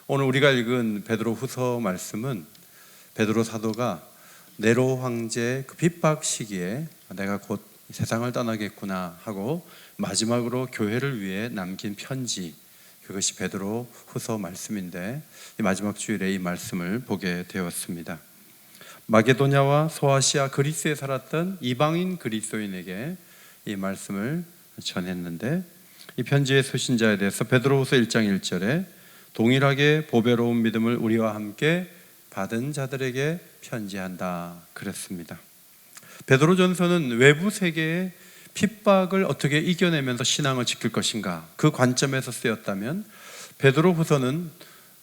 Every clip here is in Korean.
오늘 우리가 읽은 베드로후서 말씀은 베드로 사도가 네로 황제의 그 핍박 시기에 내가 곧 세상을 떠나겠구나 하고 마지막으로 교회를 위해 남긴 편지, 그것이 베드로후서 말씀인데 이 마지막 주일에 이 말씀을 보게 되었습니다. 마게도냐와 소아시아 그리스에 살았던 이방인 그리스도인에게 이 말씀을 전했는데, 이 편지의 수신자에 대해서 베드로후서 1장 1절에 동일하게 보배로운 믿음을 우리와 함께 받은 자들에게 편지한다 그랬습니다. 베드로전서는 외부 세계의 핍박을 어떻게 이겨내면서 신앙을 지킬 것인가, 그 관점에서 쓰였다면, 베드로후서는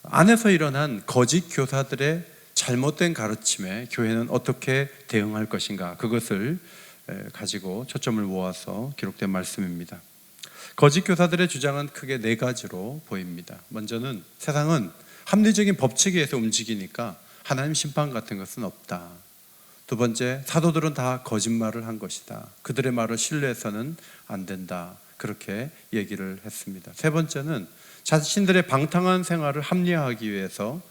안에서 일어난 거짓 교사들의 잘못된 가르침에 교회는 어떻게 대응할 것인가, 그것을 가지고 초점을 모아서 기록된 말씀입니다. 거짓 교사들의 주장은 크게 네 가지로 보입니다. 먼저는 세상은 합리적인 법칙에 의해서 움직이니까 하나님 심판 같은 것은 없다. 두 번째, 사도들은 다 거짓말을 한 것이다. 그들의 말을 신뢰해서는 안 된다. 그렇게 얘기를 했습니다. 세 번째는 자신들의 방탕한 생활을 합리화하기 위해서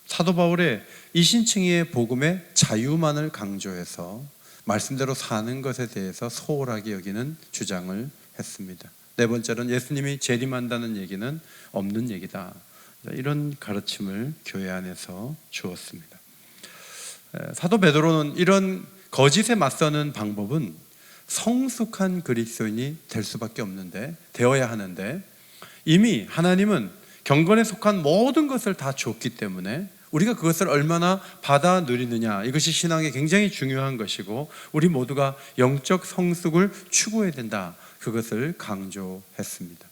사도 바울의 이신칭의의 복음의 자유만을 강조해서 말씀대로 사는 것에 대해서 소홀하게 여기는 주장을 했습니다. 네 번째는 예수님이 재림한다는 얘기는 없는 얘기다. 이런 가르침을 교회 안에서 주었습니다. 사도 베드로는 이런 거짓에 맞서는 방법은 성숙한 그리스도인이 될 수밖에 없는데, 되어야 하는데, 이미 하나님은 경건에 속한 모든 것을 다 줬기 때문에 우리가 그것을 얼마나 받아 누리느냐, 이것이 신앙에 굉장히 중요한 것이고 우리 모두가 영적 성숙을 추구해야 된다, 그것을 강조했습니다.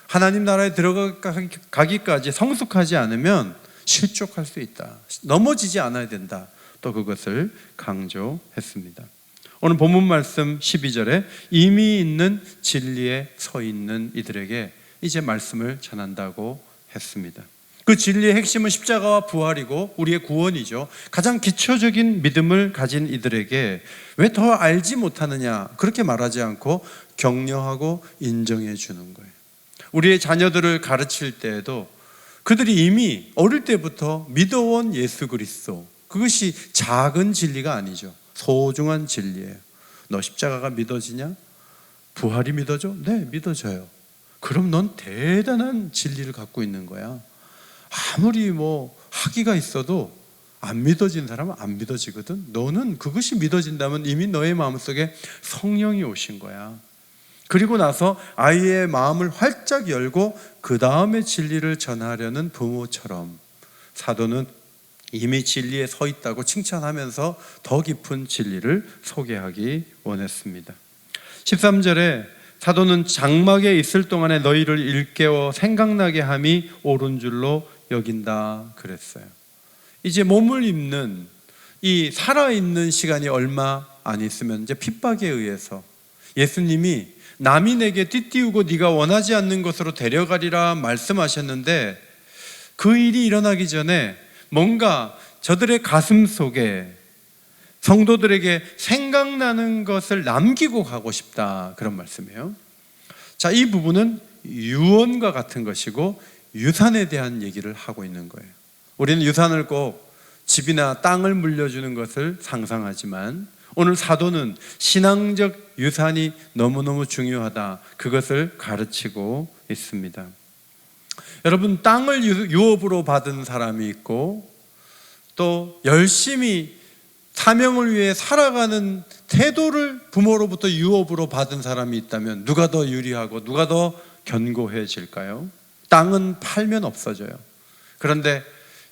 하나님 나라에 들어가기까지 성숙하지 않으면 실족할 수 있다, 넘어지지 않아야 된다, 또 그것을 강조했습니다. 오늘 본문 말씀 12절에 이미 있는 진리에 서 있는 이들에게 이제 말씀을 전한다고 했습니다. 그 진리의 핵심은 십자가와 부활이고 우리의 구원이죠. 가장 기초적인 믿음을 가진 이들에게 왜 더 알지 못하느냐, 그렇게 말하지 않고 격려하고 인정해 주는 거예요. 우리의 자녀들을 가르칠 때에도 그들이 이미 어릴 때부터 믿어온 예수 그리스도, 그것이 작은 진리가 아니죠. 소중한 진리예요. 너 십자가가 믿어지냐? 부활이 믿어져? 네, 믿어져요. 그럼 넌 대단한 진리를 갖고 있는 거야. 아무리 학위가 있어도 안 믿어진 사람은 안 믿어지거든. 너는 그것이 믿어진다면 이미 너의 마음속에 성령이 오신 거야. 그리고 나서 아이의 마음을 활짝 열고 그 다음에 진리를 전하려는 부모처럼 사도는 이미 진리에 서 있다고 칭찬하면서 더 깊은 진리를 소개하기 원했습니다. 13절에 사도는 장막에 있을 동안에 너희를 일깨워 생각나게 함이 옳은 줄로 여긴다 그랬어요. 이제 몸을 입는 이 살아있는 시간이 얼마 안 있으면 이제 핍박에 의해서 예수님이 남이 내게 띠띠우고 네가 원하지 않는 것으로 데려가리라 말씀하셨는데, 그 일이 일어나기 전에 뭔가 저들의 가슴 속에 성도들에게 생각나는 것을 남기고 가고 싶다, 그런 말씀이에요. 자, 이 부분은 유언과 같은 것이고 유산에 대한 얘기를 하고 있는 거예요. 우리는 유산을 꼭 집이나 땅을 물려주는 것을 상상하지만 오늘 사도는 신앙적 유산이 너무너무 중요하다, 그것을 가르치고 있습니다. 여러분, 땅을 유업으로 받은 사람이 있고 또 열심히 사명을 위해 살아가는 태도를 부모로부터 유업으로 받은 사람이 있다면 누가 더 유리하고 누가 더 견고해질까요? 땅은 팔면 없어져요. 그런데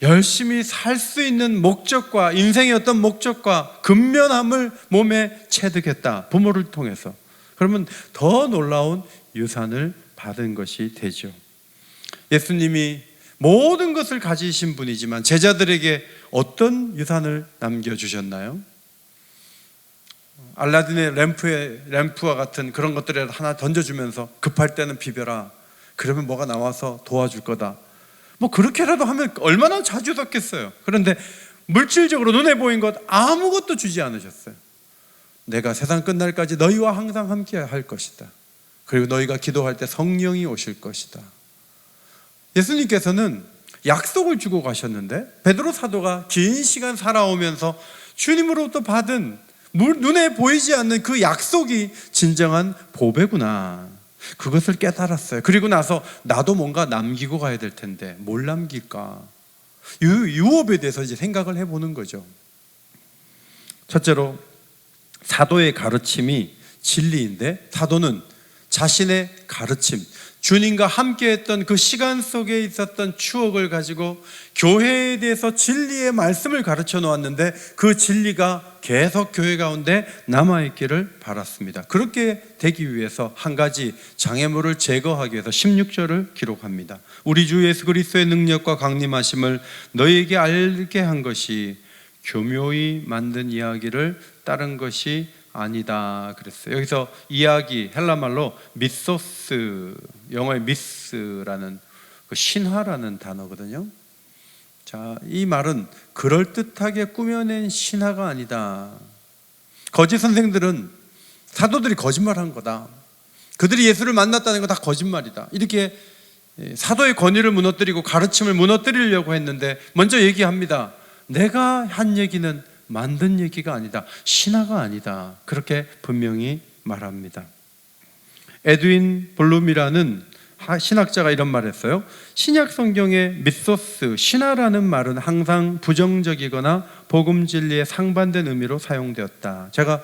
열심히 살 수 있는 목적과 인생의 어떤 목적과 근면함을 몸에 체득했다, 부모를 통해서, 그러면 더 놀라운 유산을 받은 것이 되죠. 예수님이 모든 것을 가지신 분이지만 제자들에게 어떤 유산을 남겨주셨나요? 알라딘의 램프와 같은 그런 것들을 하나 던져주면서 급할 때는 비벼라, 그러면 뭐가 나와서 도와줄 거다, 그렇게라도 하면 얼마나 자주 듣겠어요. 그런데 물질적으로 눈에 보인 것 아무것도 주지 않으셨어요. 내가 세상 끝날까지 너희와 항상 함께 할 것이다. 그리고 너희가 기도할 때 성령이 오실 것이다. 예수님께서는 약속을 주고 가셨는데 베드로 사도가 긴 시간 살아오면서 주님으로부터 받은 눈에 보이지 않는 그 약속이 진정한 보배구나, 그것을 깨달았어요. 그리고 나서 나도 뭔가 남기고 가야 될 텐데 뭘 남길까? 유업에 대해서 이제 생각을 해보는 거죠. 첫째로 사도의 가르침이 진리인데, 사도는 자신의 가르침, 주님과 함께했던 그 시간 속에 있었던 추억을 가지고 교회에 대해서 진리의 말씀을 가르쳐 놓았는데 그 진리가 계속 교회 가운데 남아있기를 바랐습니다. 그렇게 되기 위해서 한 가지 장애물을 제거하기 위해서 16절을 기록합니다. 우리 주 예수 그리스도의 능력과 강림하심을 너희에게 알게 한 것이 교묘히 만든 이야기를 따른 것이 아니다 그랬어요. 여기서 이야기, 헬라말로 미소스, 영어의 미스라는 그 신화라는 단어거든요. 자, 이 말은 그럴듯하게 꾸며낸 신화가 아니다. 거짓 선생들은 사도들이 거짓말한 거다, 그들이 예수를 만났다는 거 다 거짓말이다, 이렇게 사도의 권위를 무너뜨리고 가르침을 무너뜨리려고 했는데 먼저 얘기합니다. 내가 한 얘기는 만든 얘기가 아니다, 신화가 아니다, 그렇게 분명히 말합니다. 에드윈 블룸이라는 신학자가 이런 말을 했어요. 신약 성경의 미소스, 신화라는 말은 항상 부정적이거나 복음 진리에 상반된 의미로 사용되었다. 제가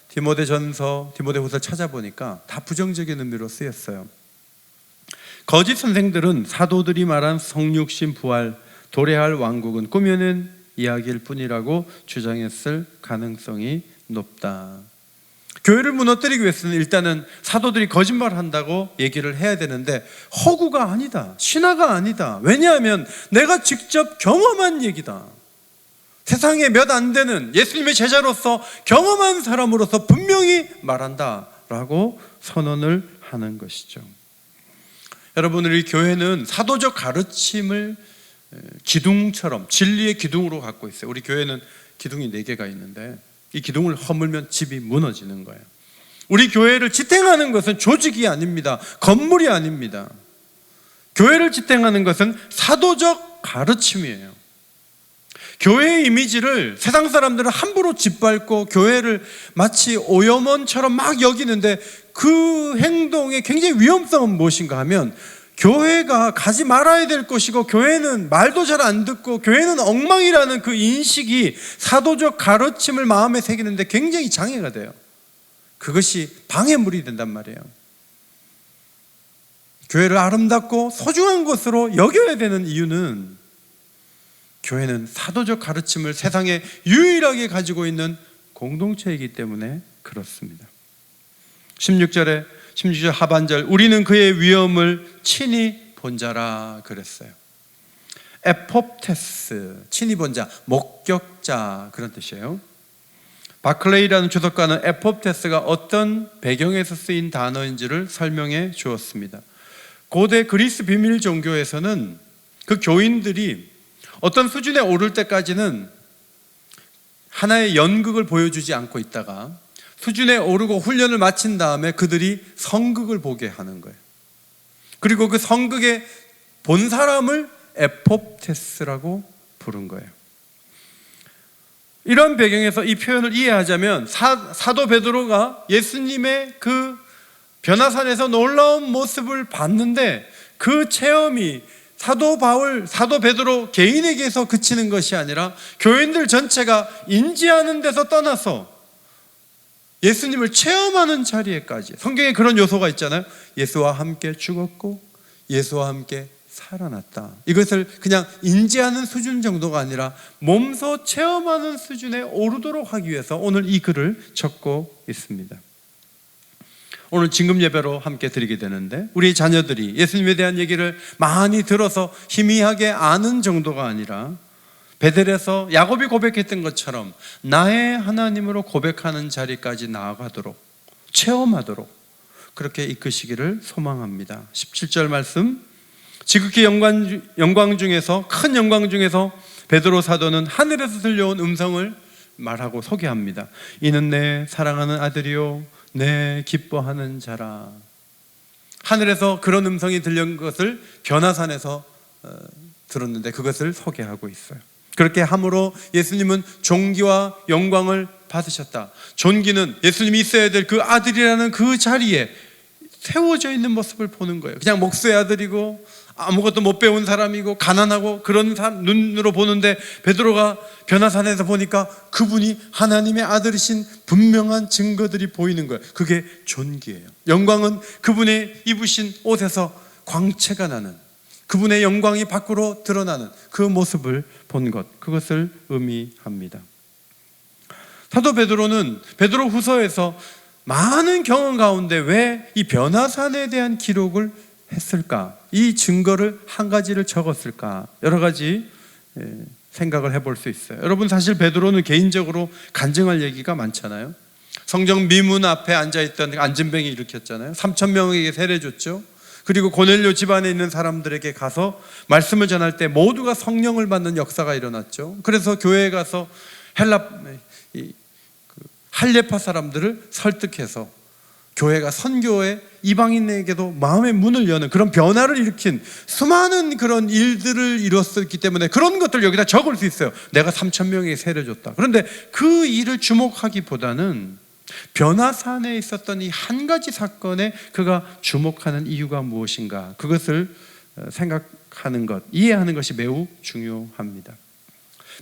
디모데전서, 디모데후서 찾아보니까 다 부정적인 의미로 쓰였어요. 거짓 선생들은 사도들이 말한 성육신 부활, 도래할 왕국은 꾸며낸 이야기일 뿐이라고 주장했을 가능성이 높다. 교회를 무너뜨리기 위해서는 일단은 사도들이 거짓말한다고 얘기를 해야 되는데 허구가 아니다, 신화가 아니다. 왜냐하면 내가 직접 경험한 얘기다. 세상에 몇 안 되는 예수님의 제자로서 경험한 사람으로서 분명히 말한다라고 선언을 하는 것이죠. 여러분, 우리 교회는 사도적 가르침을 기둥처럼 진리의 기둥으로 갖고 있어요. 우리 교회는 기둥이 4개가 있는데 이 기둥을 허물면 집이 무너지는 거예요. 우리 교회를 지탱하는 것은 조직이 아닙니다. 건물이 아닙니다. 교회를 지탱하는 것은 사도적 가르침이에요. 교회의 이미지를 세상 사람들은 함부로 짓밟고 교회를 마치 오염원처럼 막 여기는데 그 행동의 굉장히 위험성은 무엇인가 하면 교회가 가지 말아야 될 것이고 교회는 말도 잘 안 듣고 교회는 엉망이라는 그 인식이 사도적 가르침을 마음에 새기는데 굉장히 장애가 돼요. 그것이 방해물이 된단 말이에요. 교회를 아름답고 소중한 것으로 여겨야 되는 이유는 교회는 사도적 가르침을 세상에 유일하게 가지고 있는 공동체이기 때문에 그렇습니다. 16절 하반절, 우리는 그의 위엄을 친히 본 자라 그랬어요. 에포프테스, 친히 본 자, 목격자, 그런 뜻이에요. 바클레이라는 주석가는 에포프테스가 어떤 배경에서 쓰인 단어인지를 설명해 주었습니다. 고대 그리스 비밀 종교에서는 그 교인들이 어떤 수준에 오를 때까지는 하나의 연극을 보여주지 않고 있다가 수준에 오르고 훈련을 마친 다음에 그들이 성극을 보게 하는 거예요. 그리고 그 성극의 본 사람을 에포프테스라고 부른 거예요. 이런 배경에서 이 표현을 이해하자면 사도 베드로가 예수님의 그 변화산에서 놀라운 모습을 봤는데 그 체험이 사도 바울, 사도 베드로 개인에게서 그치는 것이 아니라 교인들 전체가 인지하는 데서 떠나서 예수님을 체험하는 자리에까지, 성경에 그런 요소가 있잖아요. 예수와 함께 죽었고 예수와 함께 살아났다. 이것을 그냥 인지하는 수준 정도가 아니라 몸소 체험하는 수준에 오르도록 하기 위해서 오늘 이 글을 적고 있습니다. 오늘 진금 예배로 함께 드리게 되는데 우리 자녀들이 예수님에 대한 얘기를 많이 들어서 희미하게 아는 정도가 아니라 베델에서 야곱이 고백했던 것처럼 나의 하나님으로 고백하는 자리까지 나아가도록, 체험하도록 그렇게 이끄시기를 소망합니다. 17절 말씀, 지극히 영광 중에서, 큰 영광 중에서 베드로 사도는 하늘에서 들려온 음성을 말하고 소개합니다. 이는 내 사랑하는 아들이요 내 기뻐하는 자라. 하늘에서 그런 음성이 들린 것을 변화산에서 들었는데 그것을 소개하고 있어요. 그렇게 함으로 예수님은 존귀와 영광을 받으셨다. 존귀는 예수님이 있어야 될 그 아들이라는 그 자리에 세워져 있는 모습을 보는 거예요. 그냥 목수의 아들이고 아무것도 못 배운 사람이고 가난하고 그런 눈으로 보는데, 베드로가 변화산에서 보니까 그분이 하나님의 아들이신 분명한 증거들이 보이는 거예요. 그게 존귀예요. 영광은 그분의 입으신 옷에서 광채가 나는, 그분의 영광이 밖으로 드러나는 그 모습을 본 것, 그것을 의미합니다. 사도 베드로는 베드로 후서에서 많은 경험 가운데 왜 이 변화산에 대한 기록을 했을까? 이 증거를 한 가지를 적었을까? 여러 가지 생각을 해볼 수 있어요. 여러분, 사실 베드로는 개인적으로 간증할 얘기가 많잖아요. 성경 미문 앞에 앉아있던 안진뱅이 일으켰잖아요. 3,000명에게 세례 줬죠. 그리고 고넬료 집안에 있는 사람들에게 가서 말씀을 전할 때 모두가 성령을 받는 역사가 일어났죠. 그래서 교회에 가서 할례파 사람들을 설득해서 교회가 선교에 이방인에게도 마음의 문을 여는 그런 변화를 일으킨 수많은 그런 일들을 이뤘었기 때문에 그런 것들 여기다 적을 수 있어요. 내가 3,000명에게 세례 줬다. 그런데 그 일을 주목하기보다는 변화산에 있었던 이 한 가지 사건에 그가 주목하는 이유가 무엇인가, 그것을 생각하는 것, 이해하는 것이 매우 중요합니다.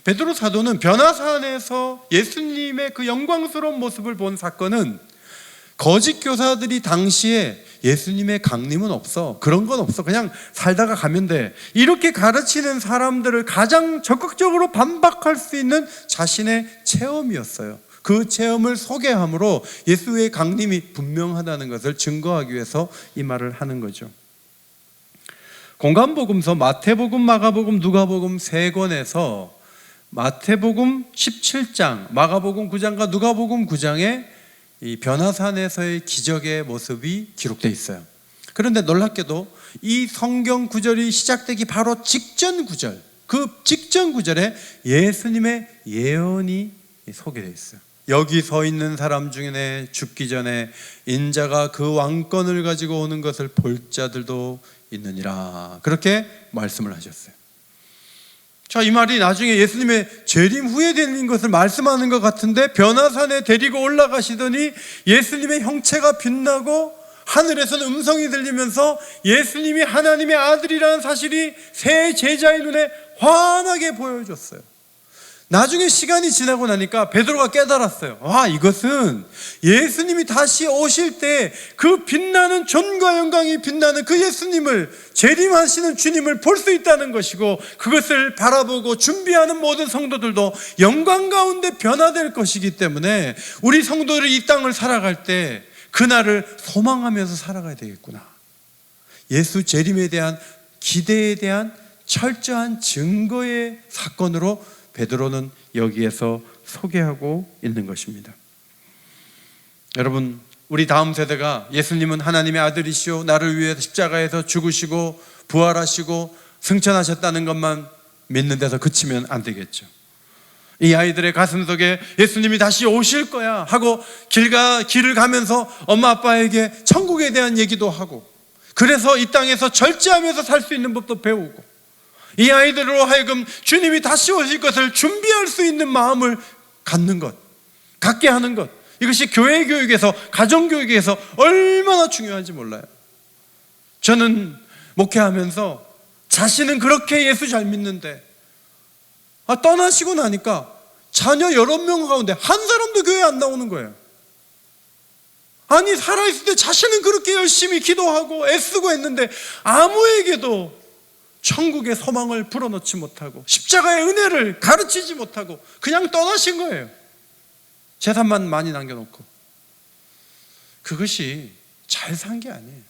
베드로 사도는 변화산에서 예수님의 그 영광스러운 모습을 본 사건은, 거짓 교사들이 당시에 예수님의 강림은 없어, 그런 건 없어, 그냥 살다가 가면 돼, 이렇게 가르치는 사람들을 가장 적극적으로 반박할 수 있는 자신의 체험이었어요. 그 체험을 소개함으로 예수의 강림이 분명하다는 것을 증거하기 위해서 이 말을 하는 거죠. 공관복음서 마태복음, 마가복음, 누가복음 세 권에서 마태복음 17장, 마가복음 9장과 누가복음 9장에 이 변화산에서의 기적의 모습이 기록되어 있어요. 그런데 놀랍게도 이 성경 구절이 시작되기 바로 직전 구절, 그 직전 구절에 예수님의 예언이 소개되어 있어요. 여기 서 있는 사람 중에 죽기 전에 인자가 그 왕권을 가지고 오는 것을 볼 자들도 있느니라, 그렇게 말씀을 하셨어요. 자, 이 말이 나중에 예수님의 재림 후에 되는 것을 말씀하는 것 같은데, 변화산에 데리고 올라가시더니 예수님의 형체가 빛나고 하늘에서는 음성이 들리면서 예수님이 하나님의 아들이라는 사실이 세 제자의 눈에 환하게 보여줬어요. 나중에 시간이 지나고 나니까 베드로가 깨달았어요. 이것은 예수님이 다시 오실 때 그 빛나는 존과 영광이 빛나는 그 예수님을, 재림하시는 주님을 볼 수 있다는 것이고, 그것을 바라보고 준비하는 모든 성도들도 영광 가운데 변화될 것이기 때문에 우리 성도들이 이 땅을 살아갈 때 그날을 소망하면서 살아가야 되겠구나. 예수 재림에 대한 기대에 대한 철저한 증거의 사건으로 베드로는 여기에서 소개하고 있는 것입니다. 여러분, 우리 다음 세대가 예수님은 하나님의 아들이시오, 나를 위해 십자가에서 죽으시고 부활하시고 승천하셨다는 것만 믿는 데서 그치면 안 되겠죠. 이 아이들의 가슴 속에 예수님이 다시 오실 거야 하고 길을 가면서 엄마 아빠에게 천국에 대한 얘기도 하고, 그래서 이 땅에서 절제하면서 살 수 있는 법도 배우고, 이 아이들로 하여금 주님이 다시 오실 것을 준비할 수 있는 마음을 갖게 하는 것, 이것이 교회 교육에서, 가정 교육에서 얼마나 중요한지 몰라요. 저는 목회하면서 자신은 그렇게 예수 잘 믿는데 떠나시고 나니까 자녀 여러 명 가운데 한 사람도 교회 안 나오는 거예요. 아니, 살아있을 때 자신은 그렇게 열심히 기도하고 애쓰고 했는데 아무에게도 천국의 소망을 불어넣지 못하고 십자가의 은혜를 가르치지 못하고 그냥 떠나신 거예요. 재산만 많이 남겨놓고. 그것이 잘 산 게 아니에요.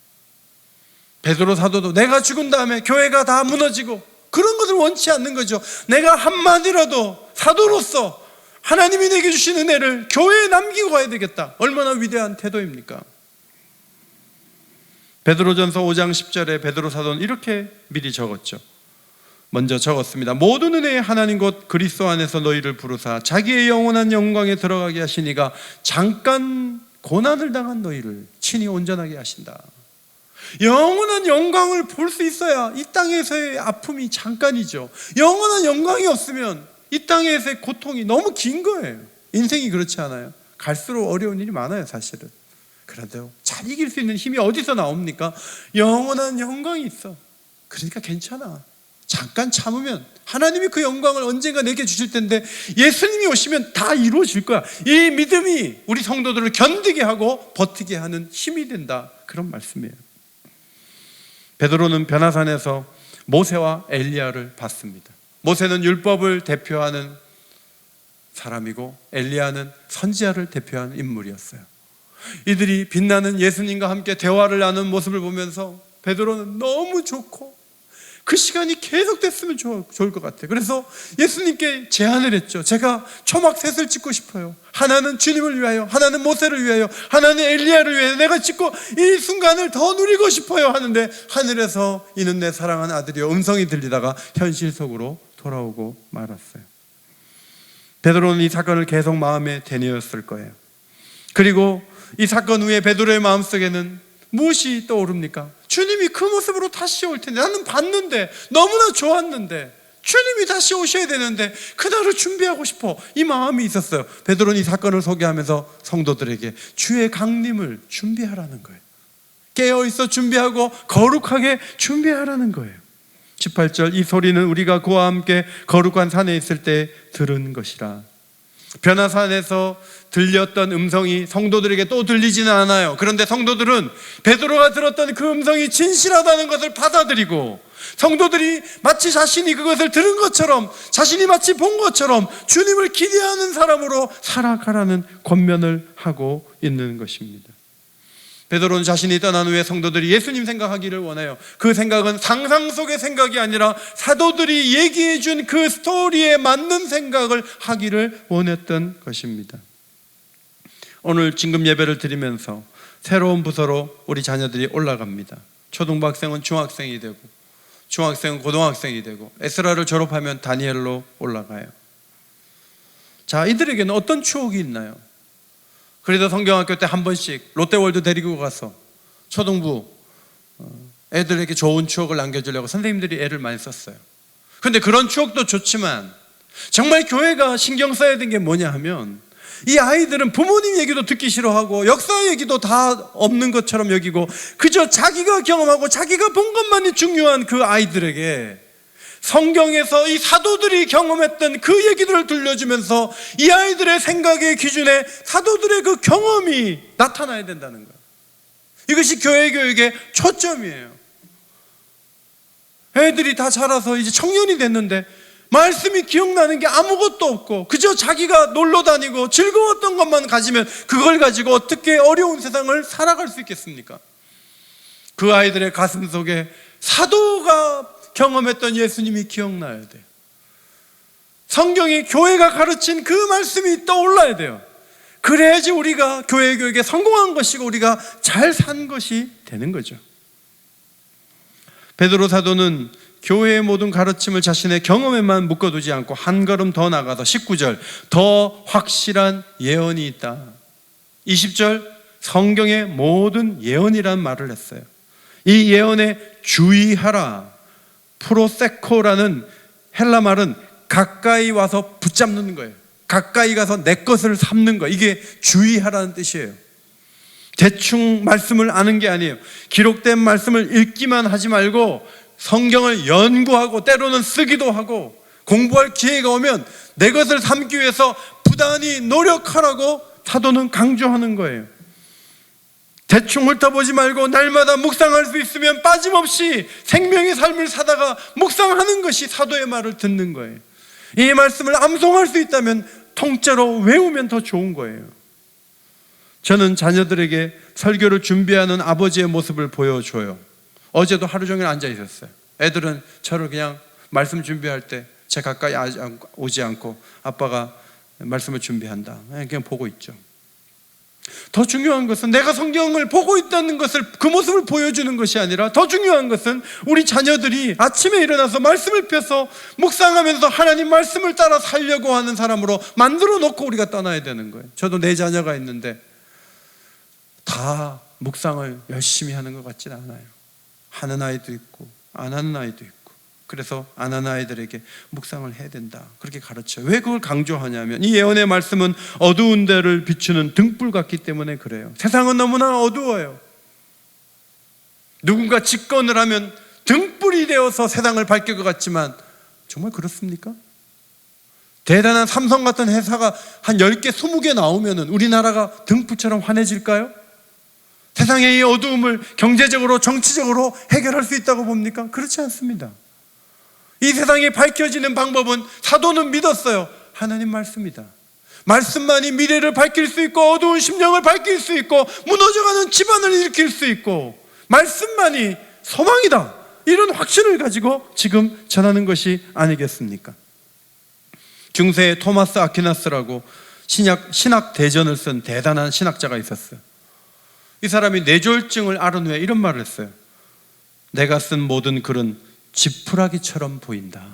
베드로 사도도 내가 죽은 다음에 교회가 다 무너지고 그런 것을 원치 않는 거죠. 내가 한마디라도 사도로서 하나님이 내게 주신 은혜를 교회에 남기고 가야 되겠다. 얼마나 위대한 태도입니까? 베드로전서 5장 10절에 베드로 사도는 이렇게 미리 적었죠. 먼저 적었습니다. 모든 은혜의 하나님 곧 그리스도 안에서 너희를 부르사 자기의 영원한 영광에 들어가게 하시니가 잠깐 고난을 당한 너희를 친히 온전하게 하신다. 영원한 영광을 볼 수 있어야 이 땅에서의 아픔이 잠깐이죠. 영원한 영광이 없으면 이 땅에서의 고통이 너무 긴 거예요. 인생이 그렇지 않아요? 갈수록 어려운 일이 많아요, 사실은. 그런데요, 잘 이길 수 있는 힘이 어디서 나옵니까? 영원한 영광이 있어. 그러니까 괜찮아. 잠깐 참으면 하나님이 그 영광을 언젠가 내게 주실 텐데, 예수님이 오시면 다 이루어질 거야. 이 믿음이 우리 성도들을 견디게 하고 버티게 하는 힘이 된다, 그런 말씀이에요. 베드로는 변화산에서 모세와 엘리야를 봤습니다. 모세는 율법을 대표하는 사람이고 엘리야는 선지자를 대표하는 인물이었어요. 이들이 빛나는 예수님과 함께 대화를 나눈 모습을 보면서 베드로는 너무 좋고 그 시간이 계속됐으면 좋을 것 같아요. 그래서 예수님께 제안을 했죠. 제가 초막셋을 짓고 싶어요. 하나는 주님을 위하여, 하나는 모세를 위하여, 하나는 엘리야를 위하여 내가 짓고 이 순간을 더 누리고 싶어요 하는데, 하늘에서 이는 내 사랑하는 아들이여 음성이 들리다가 현실 속으로 돌아오고 말았어요. 베드로는 이 사건을 계속 마음에 되뇌었을 거예요. 그리고 이 사건 후에 베드로의 마음속에는 무엇이 떠오릅니까? 주님이 그 모습으로 다시 올 텐데, 나는 봤는데 너무나 좋았는데 주님이 다시 오셔야 되는데 그날을 준비하고 싶어, 이 마음이 있었어요. 베드로는 이 사건을 소개하면서 성도들에게 주의 강림을 준비하라는 거예요. 깨어있어 준비하고 거룩하게 준비하라는 거예요. 18절, 이 소리는 우리가 그와 함께 거룩한 산에 있을 때 들은 것이라. 변화산에서 들렸던 음성이 성도들에게 또 들리지는 않아요. 그런데 성도들은 베드로가 들었던 그 음성이 진실하다는 것을 받아들이고, 성도들이 마치 자신이 그것을 들은 것처럼, 자신이 마치 본 것처럼 주님을 기대하는 사람으로 살아가라는 권면을 하고 있는 것입니다. 베드로는 자신이 떠난 후에 성도들이 예수님 생각하기를 원해요. 그 생각은 상상 속의 생각이 아니라 사도들이 얘기해 준 그 스토리에 맞는 생각을 하기를 원했던 것입니다. 오늘 진금 예배를 드리면서 새로운 부서로 우리 자녀들이 올라갑니다. 초등학생은 중학생이 되고, 중학생은 고등학생이 되고, 에스라를 졸업하면 다니엘로 올라가요. 자, 이들에게는 어떤 추억이 있나요? 그래도 성경학교 때 한 번씩 롯데월드 데리고 가서 초등부 애들에게 좋은 추억을 남겨주려고 선생님들이 애를 많이 썼어요. 그런데 그런 추억도 좋지만 정말 교회가 신경 써야 되는 게 뭐냐 하면, 이 아이들은 부모님 얘기도 듣기 싫어하고 역사 얘기도 다 없는 것처럼 여기고 그저 자기가 경험하고 자기가 본 것만이 중요한 그 아이들에게 성경에서 이 사도들이 경험했던 그 얘기들을 들려주면서 이 아이들의 생각의 기준에 사도들의 그 경험이 나타나야 된다는 거예요. 이것이 교회 교육의 초점이에요. 애들이 다 자라서 이제 청년이 됐는데 말씀이 기억나는 게 아무것도 없고 그저 자기가 놀러 다니고 즐거웠던 것만 가지면 그걸 가지고 어떻게 어려운 세상을 살아갈 수 있겠습니까? 그 아이들의 가슴 속에 사도가 경험했던 예수님이 기억나야 돼요. 성경이 교회가 가르친 그 말씀이 떠올라야 돼요. 그래야지 우리가 교회 교육에 성공한 것이고 우리가 잘 산 것이 되는 거죠. 베드로 사도는 교회의 모든 가르침을 자신의 경험에만 묶어두지 않고 한 걸음 더 나가서 19절, 더 확실한 예언이 있다. 20절, 성경의 모든 예언이라는 말을 했어요. 이 예언에 주의하라. 프로세코라는 헬라 말은 가까이 와서 붙잡는 거예요. 가까이 가서 내 것을 삼는 거, 이게 주의하라는 뜻이에요. 대충 말씀을 아는 게 아니에요. 기록된 말씀을 읽기만 하지 말고 성경을 연구하고 때로는 쓰기도 하고 공부할 기회가 오면 내 것을 삼기 위해서 부단히 노력하라고 사도는 강조하는 거예요. 대충 훑어보지 말고 날마다 묵상할 수 있으면 빠짐없이 생명의 삶을 사다가 묵상하는 것이 사도의 말을 듣는 거예요. 이 말씀을 암송할 수 있다면 통째로 외우면 더 좋은 거예요. 저는 자녀들에게 설교를 준비하는 아버지의 모습을 보여줘요. 어제도 하루 종일 앉아 있었어요. 애들은 저를 그냥 말씀 준비할 때 제 가까이 오지 않고 아빠가 말씀을 준비한다, 그냥 보고 있죠. 더 중요한 것은 내가 성경을 보고 있다는 것을, 그 모습을 보여주는 것이 아니라 더 중요한 것은 우리 자녀들이 아침에 일어나서 말씀을 펴서 묵상하면서 하나님 말씀을 따라 살려고 하는 사람으로 만들어 놓고 우리가 떠나야 되는 거예요. 저도 4자녀가 있는데 다 묵상을 열심히 하는 것 같지는 않아요. 하는 아이도 있고 안 하는 아이도 있고, 그래서 안 하는 아이들에게 묵상을 해야 된다, 그렇게 가르쳐요. 왜 그걸 강조하냐면 이 예언의 말씀은 어두운 데를 비추는 등불 같기 때문에 그래요. 세상은 너무나 어두워요. 누군가 집권을 하면 등불이 되어서 세상을 밝힐 것 같지만 정말 그렇습니까? 대단한 삼성 같은 회사가 한 10개, 20개 나오면 우리나라가 등불처럼 환해질까요? 세상의 이 어두움을 경제적으로, 정치적으로 해결할 수 있다고 봅니까? 그렇지 않습니다. 이 세상이 밝혀지는 방법은, 사도는 믿었어요, 하나님 말씀이다. 말씀만이 미래를 밝힐 수 있고 어두운 심령을 밝힐 수 있고 무너져가는 집안을 일으킬 수 있고 말씀만이 소망이다, 이런 확신을 가지고 지금 전하는 것이 아니겠습니까? 중세에 토마스 아퀴나스라고 신학 대전을 쓴 대단한 신학자가 있었어요. 이 사람이 뇌졸중을 앓은 후에 이런 말을 했어요. 내가 쓴 모든 글은 지푸라기처럼 보인다.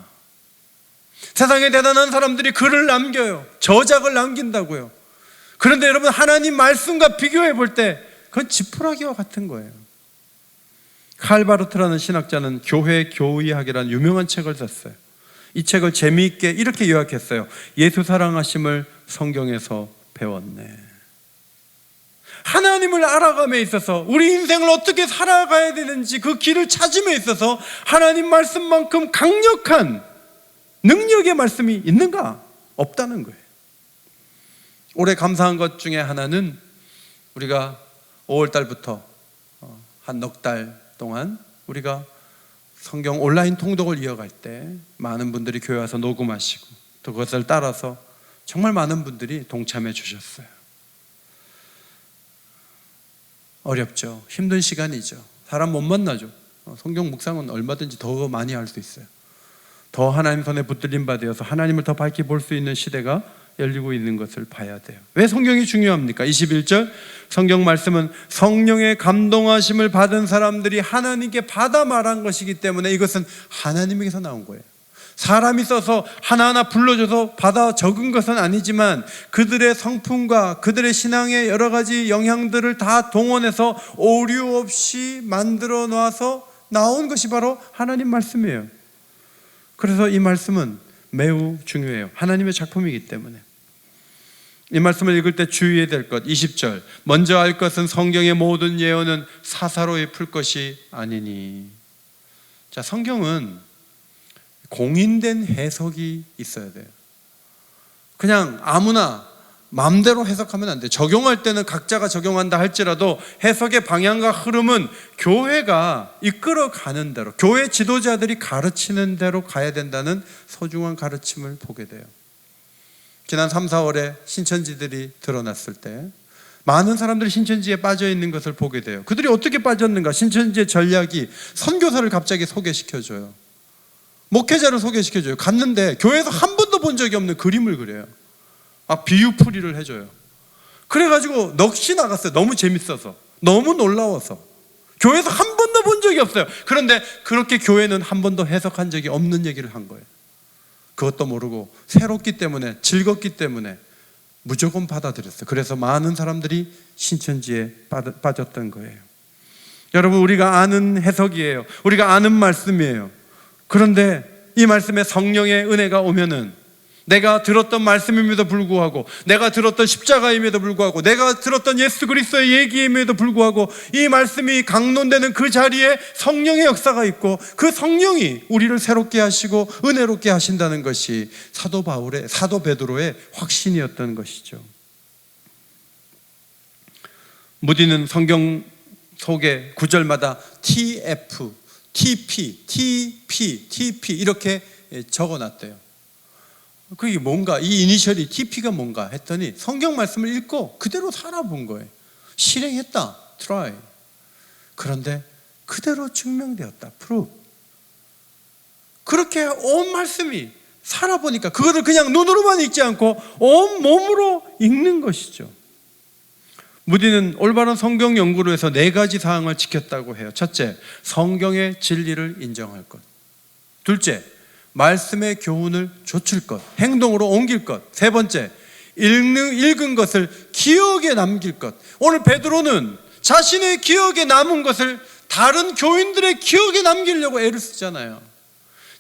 세상에 대단한 사람들이 글을 남겨요. 저작을 남긴다고요. 그런데 여러분, 하나님 말씀과 비교해 볼 때 그건 지푸라기와 같은 거예요. 칼 바르트라는 신학자는 교회 교의학이라는 유명한 책을 썼어요. 이 책을 재미있게 이렇게 요약했어요. 예수 사랑하심을 성경에서 배웠네. 하나님을 알아감에 있어서, 우리 인생을 어떻게 살아가야 되는지 그 길을 찾음에 있어서 하나님 말씀만큼 강력한 능력의 말씀이 있는가? 없다는 거예요. 올해 감사한 것 중에 하나는 우리가 5월 달부터 한 넉 달 동안 우리가 성경 온라인 통독을 이어갈 때 많은 분들이 교회 와서 녹음하시고 또 그것을 따라서 정말 많은 분들이 동참해 주셨어요. 어렵죠. 힘든 시간이죠. 사람 못 만나죠. 성경 묵상은 얼마든지 더 많이 할 수 있어요. 더 하나님 손에 붙들림 받아서 하나님을 더 밝게 볼 수 있는 시대가 열리고 있는 것을 봐야 돼요. 왜 성경이 중요합니까? 21절 성경 말씀은 성령의 감동하심을 받은 사람들이 하나님께 받아 말한 것이기 때문에 이것은 하나님에게서 나온 거예요. 사람이 써서 하나하나 불러줘서 받아 적은 것은 아니지만 그들의 성품과 그들의 신앙의 여러 가지 영향들을 다 동원해서 오류 없이 만들어 놔서 나온 것이 바로 하나님 말씀이에요. 그래서 이 말씀은 매우 중요해요. 하나님의 작품이기 때문에. 이 말씀을 읽을 때 주의해야 될 것, 20절 먼저 알 것은 성경의 모든 예언은 사사로이 풀 것이 아니니. 자, 성경은 공인된 해석이 있어야 돼요. 그냥 아무나 마음대로 해석하면 안 돼요. 적용할 때는 각자가 적용한다 할지라도 해석의 방향과 흐름은 교회가 이끌어가는 대로, 교회 지도자들이 가르치는 대로 가야 된다는 소중한 가르침을 보게 돼요. 지난 3, 4월에 신천지들이 드러났을 때 많은 사람들이 신천지에 빠져 있는 것을 보게 돼요. 그들이 어떻게 빠졌는가? 신천지의 전략이 선교사를 갑자기 소개시켜줘요. 목회자를 소개시켜줘요. 갔는데 교회에서 한 번도 본 적이 없는 그림을 그려요. 비유풀이를 해줘요. 그래가지고 넋이 나갔어요. 너무 재밌어서, 너무 놀라워서. 교회에서 한 번도 본 적이 없어요. 그런데 그렇게 교회는 한 번도 해석한 적이 없는 얘기를 한 거예요. 그것도 모르고 새롭기 때문에, 즐겁기 때문에 무조건 받아들였어요. 그래서 많은 사람들이 신천지에 빠졌던 거예요. 여러분, 우리가 아는 해석이에요. 우리가 아는 말씀이에요. 그런데 이 말씀에 성령의 은혜가 오면은 내가 들었던 말씀임에도 불구하고, 내가 들었던 십자가임에도 불구하고, 내가 들었던 예수 그리스도의 얘기임에도 불구하고 이 말씀이 강론되는 그 자리에 성령의 역사가 있고 그 성령이 우리를 새롭게 하시고 은혜롭게 하신다는 것이 사도 베드로의 확신이었던 것이죠. 무디는 성경 속에 구절마다 TF, TP, TP, TP 이렇게 적어놨대요. 그게 뭔가, 이 이니셜이 TP가 뭔가 했더니 성경 말씀을 읽고 그대로 살아본 거예요. 실행했다, try. 그런데 그대로 증명되었다, prove. 그렇게 온 말씀이 살아보니까 그것을 그냥 눈으로만 읽지 않고 온 몸으로 읽는 것이죠. 무디는 올바른 성경 연구를 해서 4가지 사항을 지켰다고 해요. 첫째, 성경의 진리를 인정할 것. 둘째, 말씀의 교훈을 좇을 것, 행동으로 옮길 것. 세 번째, 읽은 것을 기억에 남길 것. 오늘 베드로는 자신의 기억에 남은 것을 다른 교인들의 기억에 남기려고 애를 쓰잖아요.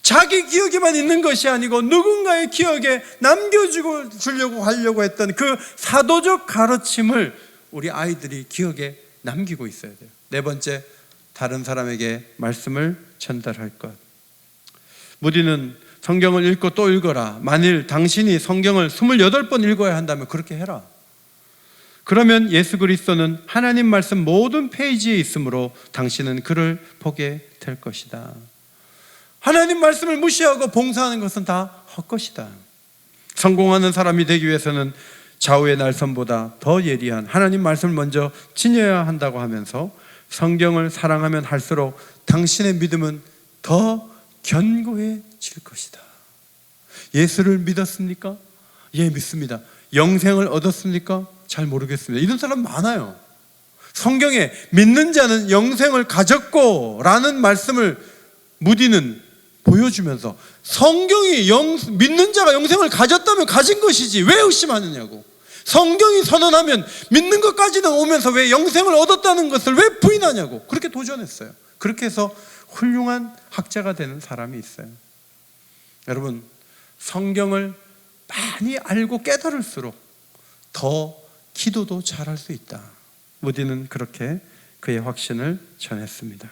자기 기억에만 있는 것이 아니고 누군가의 기억에 남겨주려고 하려고 했던 그 사도적 가르침을 우리 아이들이 기억에 남기고 있어야 돼요. 네 번째, 다른 사람에게 말씀을 전달할 것. 무디는 성경을 읽고 또 읽어라. 만일 당신이 성경을 28번 읽어야 한다면 그렇게 해라. 그러면 예수 그리스도는 하나님 말씀 모든 페이지에 있으므로 당신은 그를 보게 될 것이다. 하나님 말씀을 무시하고 봉사하는 것은 다 헛것이다. 성공하는 사람이 되기 위해서는 좌우의 날선보다 더 예리한 하나님 말씀을 먼저 지녀야 한다고 하면서 성경을 사랑하면 할수록 당신의 믿음은 더 견고해질 것이다. 예수를 믿었습니까? 예, 믿습니다. 영생을 얻었습니까? 잘 모르겠습니다. 이런 사람 많아요. 성경에 믿는 자는 영생을 가졌고 라는 말씀을 무디는 보여주면서 성경이 믿는 자가 영생을 가졌다면 가진 것이지 왜 의심하느냐고. 성경이 선언하면 믿는 것까지는 오면서 왜 영생을 얻었다는 것을 왜 부인하냐고 그렇게 도전했어요. 그렇게 해서 훌륭한 학자가 되는 사람이 있어요. 여러분, 성경을 많이 알고 깨달을수록 더 기도도 잘할 수 있다. 무디는 그렇게 그의 확신을 전했습니다.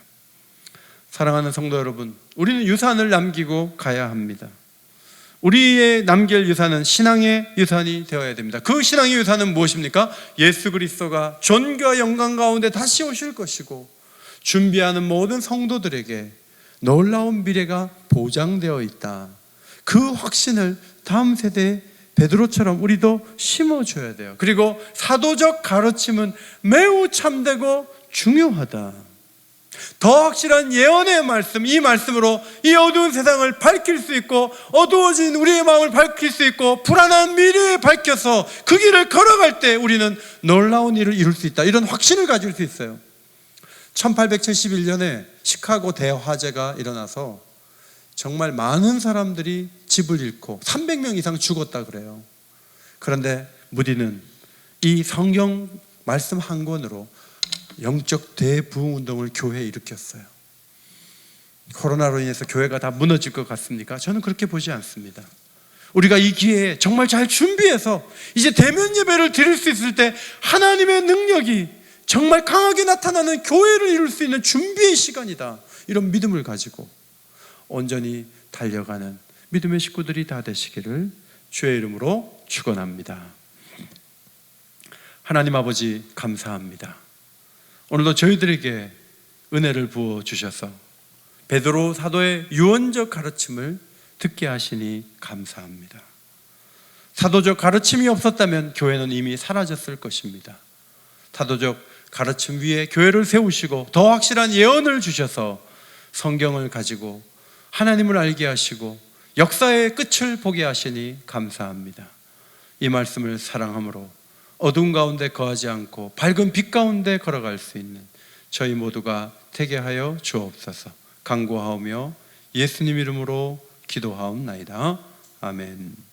사랑하는 성도 여러분, 우리는 유산을 남기고 가야 합니다. 우리의 남길 유산은 신앙의 유산이 되어야 됩니다. 그 신앙의 유산은 무엇입니까? 예수 그리스도가 존귀와 영광 가운데 다시 오실 것이고 준비하는 모든 성도들에게 놀라운 미래가 보장되어 있다. 그 확신을 다음 세대에 베드로처럼 우리도 심어줘야 돼요. 그리고 사도적 가르침은 매우 참되고 중요하다. 더 확실한 예언의 말씀, 이 말씀으로 이 어두운 세상을 밝힐 수 있고 어두워진 우리의 마음을 밝힐 수 있고 불안한 미래에 밝혀서 그 길을 걸어갈 때 우리는 놀라운 일을 이룰 수 있다. 이런 확신을 가질 수 있어요. 1871년에 시카고 대화재가 일어나서 정말 많은 사람들이 집을 잃고 300명 이상 죽었다 그래요. 그런데 무디는 이 성경 말씀 한 권으로 영적 대부흥 운동을 교회에 일으켰어요. 코로나로 인해서 교회가 다 무너질 것 같습니까? 저는 그렇게 보지 않습니다. 우리가 이 기회에 정말 잘 준비해서 이제 대면 예배를 드릴 수 있을 때 하나님의 능력이 정말 강하게 나타나는 교회를 이룰 수 있는 준비의 시간이다. 이런 믿음을 가지고 온전히 달려가는 믿음의 식구들이 다 되시기를 주의 이름으로 축원합니다. 하나님 아버지 감사합니다. 오늘도 저희들에게 은혜를 부어주셔서 베드로 사도의 유언적 가르침을 듣게 하시니 감사합니다. 사도적 가르침이 없었다면 교회는 이미 사라졌을 것입니다. 사도적 가르침 위에 교회를 세우시고 더 확실한 예언을 주셔서 성경을 가지고 하나님을 알게 하시고 역사의 끝을 보게 하시니 감사합니다. 이 말씀을 사랑함으로 어두운 가운데 거하지 않고 밝은 빛 가운데 걸어갈 수 있는 저희 모두가 되게 하여 주옵소서. 간구하오며 예수님 이름으로 기도하옵나이다. 아멘.